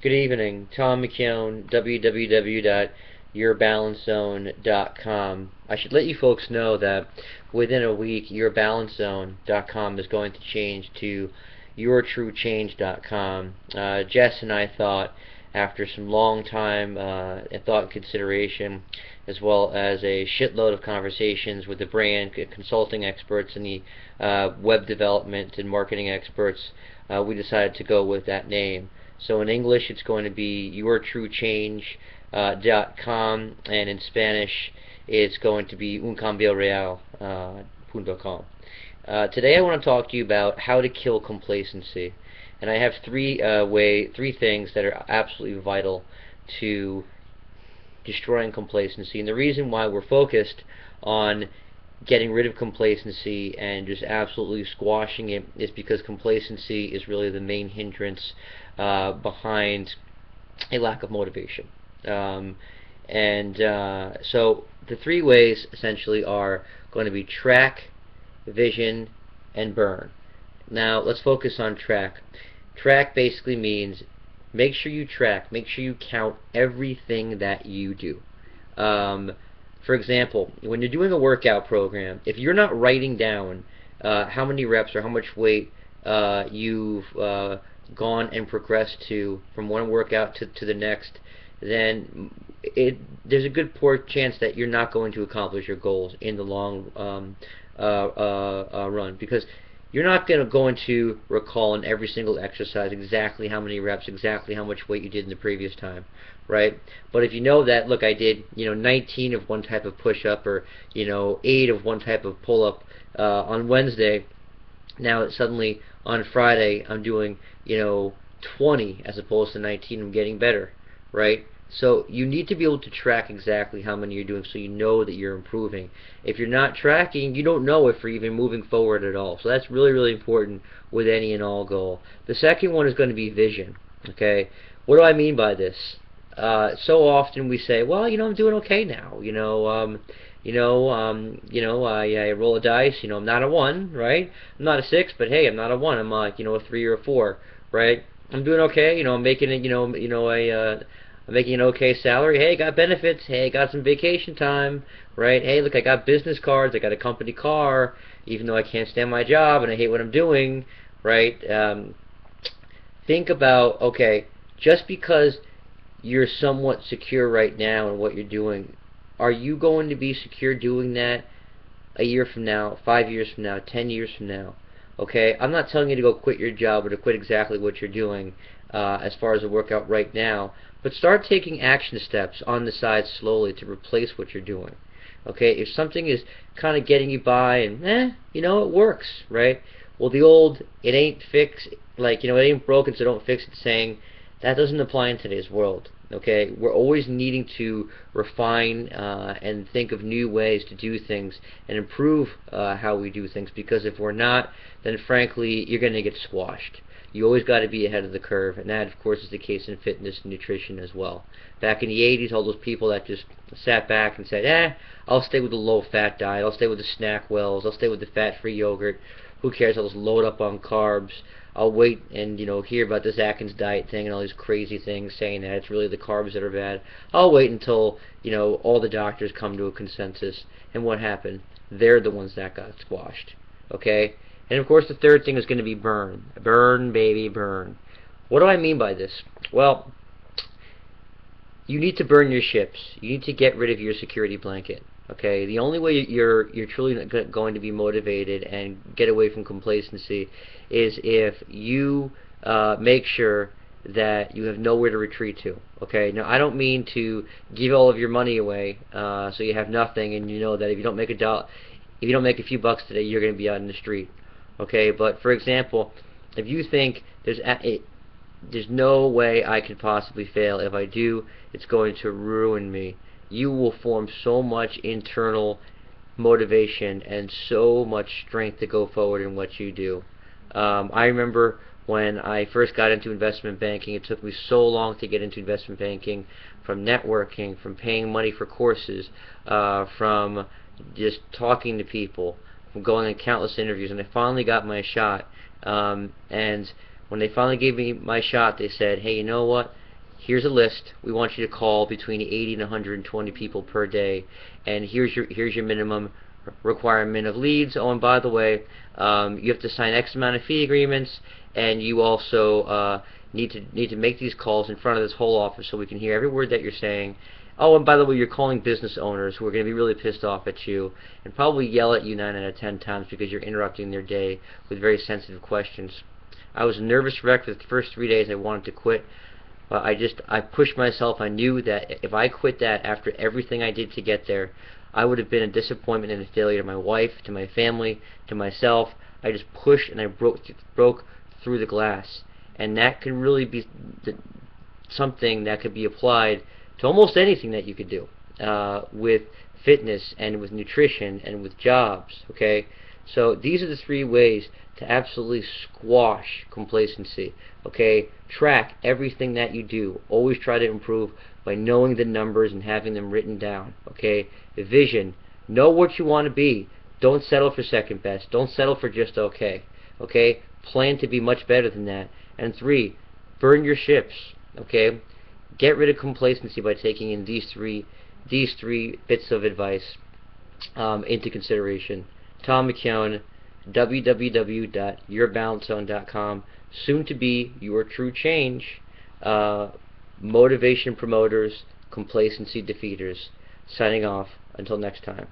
Good evening. Tom McKeown, www.yourbalanceZone.com. I should let you folks know that within a week, yourbalanceZone.com is going to change to yourtruechange.com. Jess and I thought, after some long time thought and consideration, as well as a shitload of conversations with the brand consulting experts and the web development and marketing experts, we decided to go with that name. So in English, it's going to be yourtruechange.com, and in Spanish, it's going to be uncambioreal.com. Today, I want to talk to you about how to kill complacency, and I have three things that are absolutely vital to destroying complacency. And the reason why we're focused on getting rid of complacency and just absolutely squashing it is because complacency is really the main hindrance behind a lack of motivation. So the three ways essentially are going to be track, vision, and burn. Now let's focus on track. Track basically means make sure you track, make sure you count everything that you do. For example, when you're doing a workout program, if you're not writing down how many reps or how much weight you've gone and progressed to from one workout to the next, then there's a good poor chance that you're not going to accomplish your goals in the long run, because you're not going to recall in every single exercise exactly how many reps, exactly how much weight you did in the previous time, right? But if you know that, look, I did 19 of one type of push-up, or 8 of one type of pull-up on Wednesday, now suddenly on Friday I'm doing 20 as opposed to 19. I'm getting better, right? So you need to be able to track exactly how many you're doing, so you know that you're improving. If you're not tracking, you don't know if you're even moving forward at all. So that's really, really important with any and all goal. The second one is going to be vision. Okay, what do I mean by this? So often we say, well, I'm doing okay now. I roll a dice. I'm not a 1, right? I'm not a 6, but hey, I'm not a 1. I'm a 3 or a 4, right? I'm doing okay. I'm making it. I'm making an okay salary. Hey, got benefits. Hey, got some vacation time, right? Hey, look, I got business cards. I got a company car, even though I can't stand my job and I hate what I'm doing, right? Think about, okay, just because you're somewhat secure right now in what you're doing, are you going to be secure doing that a year from now, 5 years from now, 10 years from now? Okay, I'm not telling you to go quit your job or to quit exactly what you're doing as far as a workout right now, but start taking action steps on the side slowly to replace what you're doing. Okay, if something is kind of getting you by and it works, right? Well, the old "it ain't fixed," it ain't broken so don't fix it saying, that doesn't apply in today's world. Okay, we're always needing to refine and think of new ways to do things and improve how we do things, because if we're not, then frankly you're going to get squashed. You always got to be ahead of the curve, and that of course is the case in fitness and nutrition as well. Back in the 80s, all those people that just sat back and said, I'll stay with the low-fat diet, I'll stay with the snack wells, I'll stay with the fat-free yogurt, who cares, I'll just load up on carbs, I'll wait and hear about this Atkins diet thing and all these crazy things saying that it's really the carbs that are bad. I'll wait until all the doctors come to a consensus. And what happened? They're the ones that got squashed. Okay? And of course the third thing is going to be burn. Burn, baby, burn. What do I mean by this? Well, you need to burn your ships. You need to get rid of your security blanket. Okay, the only way you're truly going to be motivated and get away from complacency is if you make sure that you have nowhere to retreat to. Okay, now I don't mean to give all of your money away so you have nothing, and you know that if you don't make a few bucks today, you're going to be out in the street. Okay, but for example, if you think there's no way I could possibly fail, if I do, it's going to ruin me, you will form so much internal motivation and so much strength to go forward in what you do. I remember when I first got into investment banking, it took me so long to get into investment banking, from networking, from paying money for courses, from just talking to people, from going on countless interviews, and I finally got my shot. And when they finally gave me my shot, they said, hey, you know what? here's a list. We want you to call between 80 and 120 people per day, and here's your minimum requirement of leads. Oh, and by the way, you have to sign X amount of fee agreements, and you also need to make these calls in front of this whole office so we can hear every word that you're saying. Oh, and by the way, you're calling business owners who are going to be really pissed off at you and probably yell at you 9 out of 10 times because you're interrupting their day with very sensitive questions. I was a nervous wreck for the first 3 days. I wanted to quit. But I pushed myself. I knew that if I quit that after everything I did to get there, I would have been a disappointment and a failure to my wife, to my family, to myself. I just pushed and I broke through the glass. And that can really be something that could be applied to almost anything that you could do with fitness and with nutrition and with jobs. Okay, so these are the 3 ways to absolutely squash complacency. Okay, track everything that you do. Always try to improve by knowing the numbers and having them written down. Okay, vision. Know what you want to be. Don't settle for second best. Don't settle for just okay. Okay, plan to be much better than that. And 3, burn your ships. Okay, get rid of complacency by taking in these three bits of advice into consideration. Tom McKeown, www.yourbalancezone.com. Soon to be your true change. Motivation promoters, complacency defeaters. Signing off. Until next time.